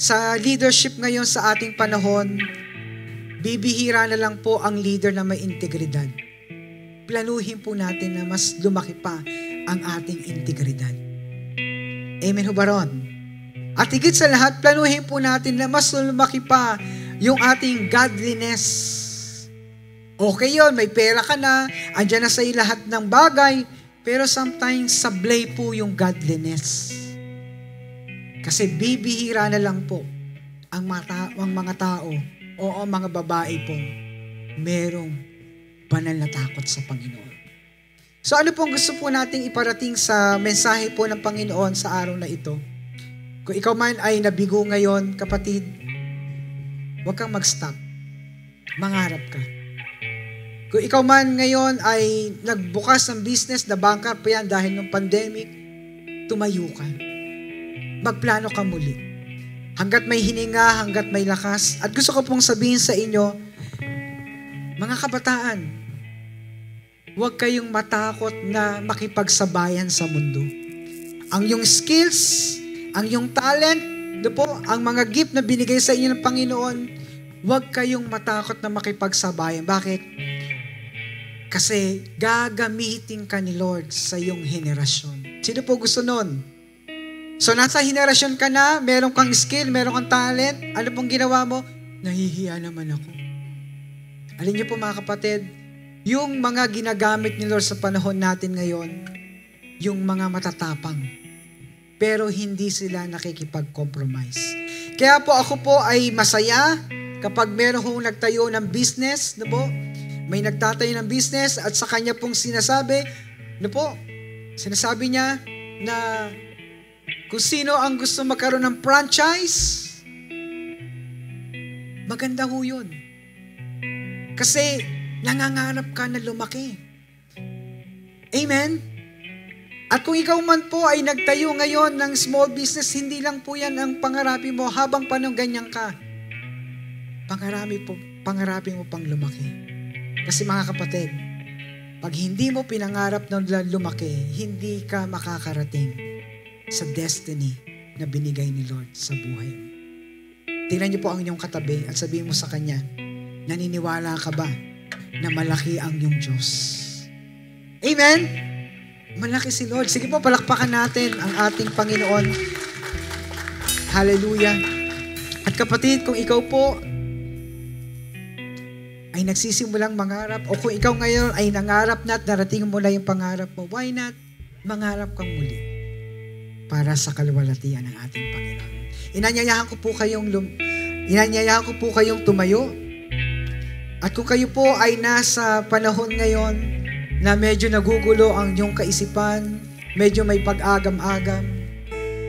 sa leadership ngayon sa ating panahon, bibihira na lang po ang leader na may integridad. Planuhin po natin na mas lumaki pa ang ating integridad. Amen ho ba ron? At higit sa lahat, planuhin po natin na mas lumaki pa yung ating godliness. Okay yun, may pera ka na, andyan na sa iyo lahat ng bagay, pero sometimes sablay po yung godliness. Kasi bibihira na lang po ang mga tao o ang mga babae po merong banal na takot sa Panginoon. So ano pong gusto po nating iparating sa mensahe po ng Panginoon sa araw na ito? Kung ikaw man ay nabigo ngayon, kapatid, huwag kang mag-stop. Mangarap ka. Kung ikaw man ngayon ay nagbukas ng business, na bankrupt pa yan dahil ng pandemic, tumayo ka. Magplano ka muli. Hanggat may hininga, hanggat may lakas. At gusto ko pong sabihin sa inyo, mga kabataan, huwag kayong matakot na makipagsabayan sa mundo. Ang yung skills, ang yung talent, ang mga gift na binigay sa inyo ng Panginoon, huwag kayong matakot na makipagsabayan. Bakit? Kasi gagamitin ka ni Lord sa iyong henerasyon. Sino po gusto nun? So nasa henerasyon ka na, meron kang skill, meron kang talent, ano pong ginawa mo? Nahihiya naman ako. Alin niyo po mga kapatid, yung mga ginagamit ni Lord sa panahon natin ngayon, yung mga matatapang, pero hindi sila nakikipag-compromise. Kaya po ako po ay masaya kapag meron kong nagtayo ng business, may nagtatayo ng business at sa kanya pong sinasabi, sinasabi niya na kung sino ang gusto magkaroon ng franchise, maganda ho yun. Kasi nangangarap ka na lumaki. Amen? At kung ikaw man po ay nagtayo ngayon ng small business, hindi lang po yan ang pangarapin mo habang panong ganyan ka. Pangarapin mo pang lumaki. Kasi mga kapatid, pag hindi mo pinangarap na lumaki, hindi ka makakarating sa destiny na binigay ni Lord sa buhay mo. Tingnan niyo po ang inyong katabi at sabihin mo sa Kanya, naniniwala ka ba na malaki ang iyong Diyos? Amen? Malaki si Lord. Sige po, palakpakan natin ang ating Panginoon. Hallelujah. At kapatid, kung ikaw po ay nagsisimulang mangarap, o kung ikaw ngayon ay nangarap na at narating mo na yung pangarap mo, why not mangarap kang muli? para sa kaluwalhatian ng ating Panginoon. Inanyayahan ko po kayong tumayo. At kung kayo po ay nasa panahon ngayon na medyo nagugulo ang inyong kaisipan, medyo may pag-agam-agam,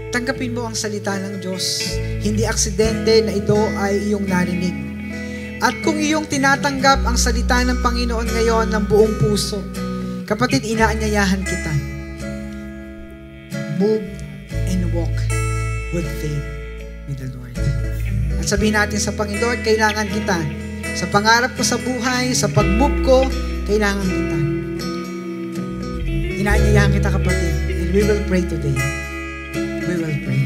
tanggapin mo ang salita ng Diyos. Hindi aksidente na ito ay iyong narinig. At kung iyong tinatanggap ang salita ng Panginoon ngayon ng buong puso, kapatid, inaanyayahan kita. Move and walk with faith with the Lord. At sabihin natin sa Panginoon, kailangan kita. Sa pangarap ko sa buhay, sa pag-move ko, kailangan kita. Inaanyayahan kita, kapatid. And we will pray today. We will pray.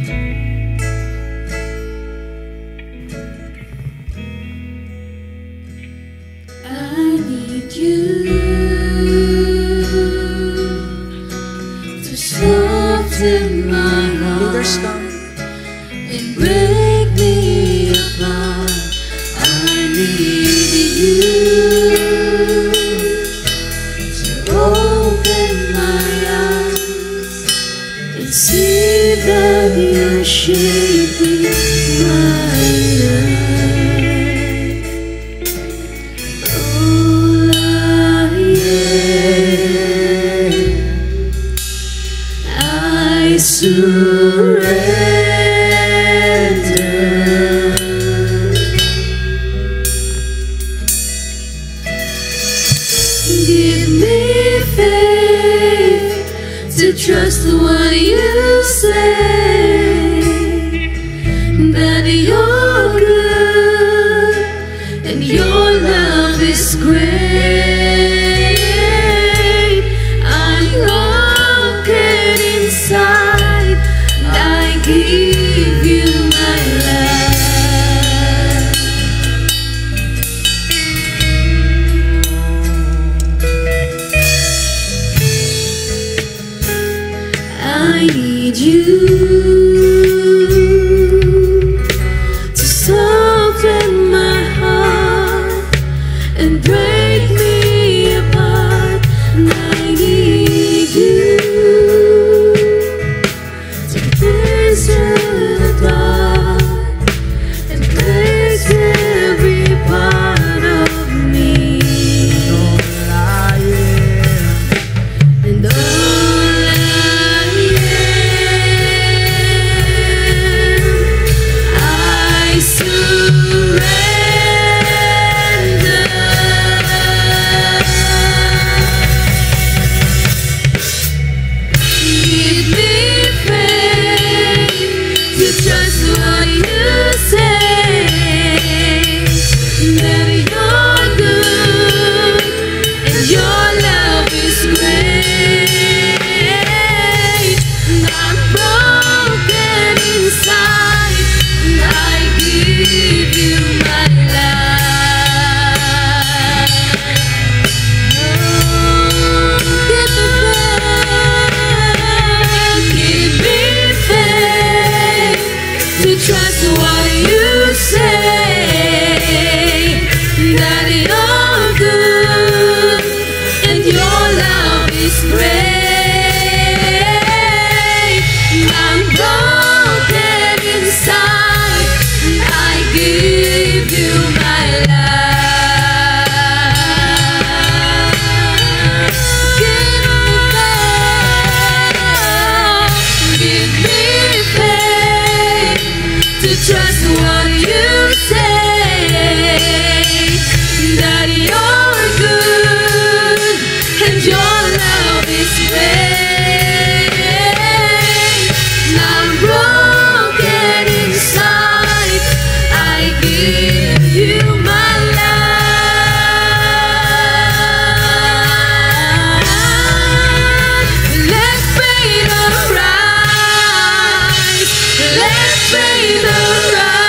I need you to soften my Leaders, heart come. and break me apart. I need you to open my eyes and see that you're shaping my life. All I surrender. Give me faith to trust what you say, that you're good and your love is great. I'm broken inside, and I give you my life. I need you to soften my heart and break me apart. And I need you to pierce through the dark and place every part of me. And all I surrender. Give me faith to trust what you say, that you're good and your love is great. I'm broken inside, and I give you my life. Give me faith to trust what you say, that you're good and your love is great. I'm broken inside, and I give you my life. Give me faith to trust what you say, that you're good and your love is great. And I'm broken inside, I give you my life. Let faith arise, let faith arise.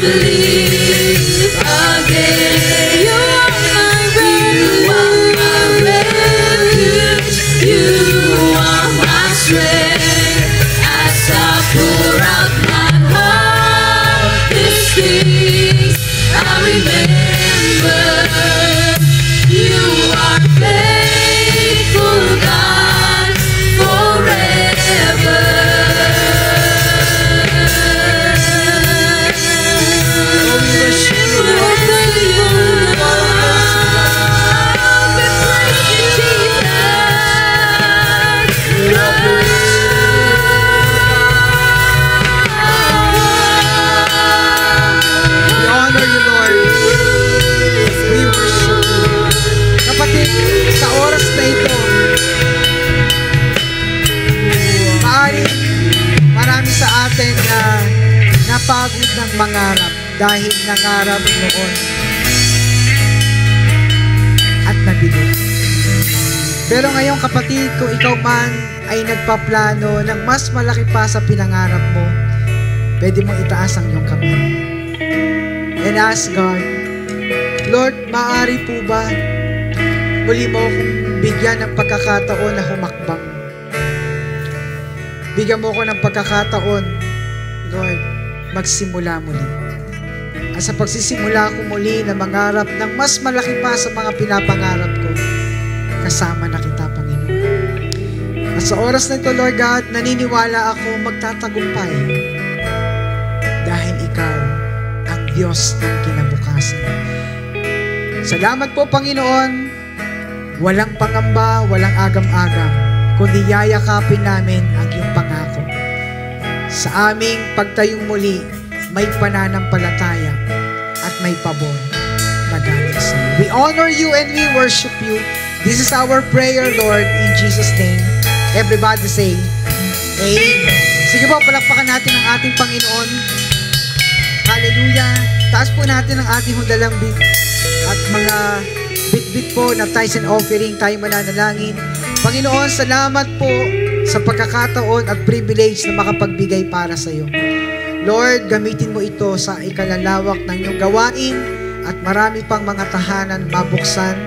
believe again. You are my refuge. You are my strength. As I pour out my heart, these things I remember. You are faithful, God, forever. Sa oras na ito, marami sa atin na napagod ng mangarap dahil nangarap noon at nabigo. Pero ngayon kapatid, kung ikaw man ay nagpaplano ng mas malaki pa sa pinangarap mo, pwede mong itaas ang iyong kamay and ask God, Lord, maaari po ba muli mo akong bigyan ng pagkakataon na humakbang. Bigyan mo ako ng pagkakataon, Lord, magsimula muli. At sa pagsisimula ko muli na mangarap ng mas malaki pa sa mga pinapangarap ko, kasama na kita, Panginoon. At sa oras na ito, Lord God, naniniwala ako magtatagumpay dahil Ikaw ang Diyos ng kinabukasan. Salamat po, Panginoon. Walang pangamba, walang agam-agam, kundi yayakapin namin ang iyong pangako. Sa aming pagtayong muli, may pananampalataya at may pabor na galing sa iyo. We honor you and we worship you. This is our prayer, Lord, in Jesus' name. Everybody say, Amen. Sige po, palakpakan natin ang ating Panginoon. Hallelujah. Taas po natin ang ating hundalang bit at mga bit-bit po na tithes and offering, tayo mananalangin. Panginoon, salamat po sa pagkakataon at privilege na makapagbigay para sa iyo. Lord, gamitin mo ito sa ikalalawak ng iyong gawain at marami pang mga tahanan mabuksan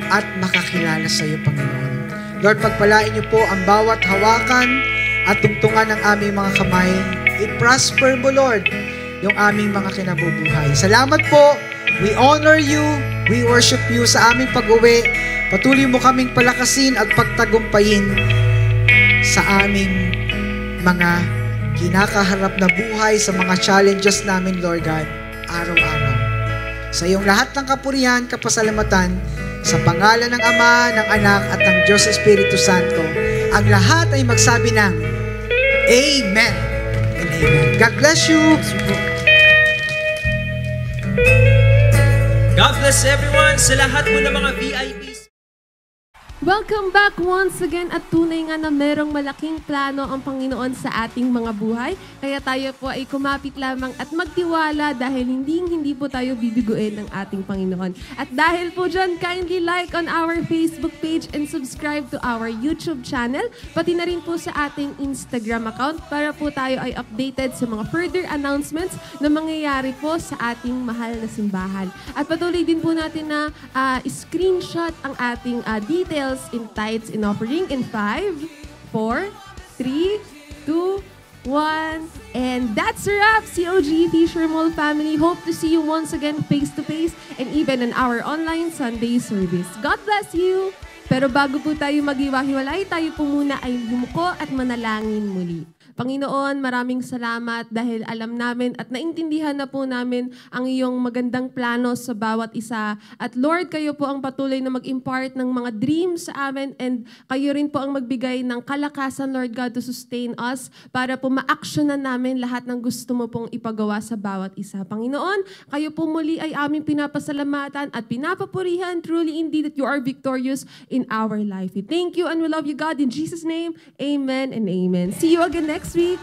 at makakilala sa iyo, Panginoon. Lord, pagpalain niyo po ang bawat hawakan at tungtungan ng aming mga kamay. I-prosper mo, Lord, yung aming mga kinabubuhay. Salamat po. We honor you. We worship you sa aming pag-uwi. Patuloy mo kaming palakasin at pagtagumpayin sa aming mga kinakaharap na buhay, sa mga challenges namin, Lord God, araw-araw. Sa iyong lahat ng kapurihan, kapasalamatan, sa pangalan ng Ama, ng Anak, at ng Diyos Espiritu Santo, ang lahat ay magsabi ng Amen and Amen. God bless you. God bless everyone sa lahat po ng mga VIPs. Welcome back once again at tunay nga na merong malaking plano ang Panginoon sa ating mga buhay. Kaya tayo po ay kumapit lamang at magtiwala dahil hindi po tayo bibiguin ng ating Panginoon. At dahil po dyan, kindly like on our Facebook page and subscribe to our YouTube channel. Pati na rin po sa ating Instagram account para po tayo ay updated sa mga further announcements na mangyayari po sa ating mahal na simbahan. At patuloy din po natin na screenshot ang ating details in tithes and offering in 5, 4, 3, 2, 1. And that's a wrap, COG Fisher Mall family. Hope to see you once again face-to-face and even in our online Sunday service. God bless you! Pero bago po tayo maghiwa-hiwalay, tayo po muna ay bumuko at manalangin muli. Panginoon, maraming salamat dahil alam namin at naintindihan na po namin ang iyong magandang plano sa bawat isa. At Lord, kayo po ang patuloy na mag-impart ng mga dreams sa amin and kayo rin po ang magbigay ng kalakasan, Lord God, to sustain us para po ma-actionan namin lahat ng gusto mo pong ipagawa sa bawat isa. Panginoon, kayo po muli ay aming pinapasalamatan at pinapapurihan. Truly indeed that you are victorious in our life. We thank you and we love you, God. In Jesus' name, amen and amen. See you again next week.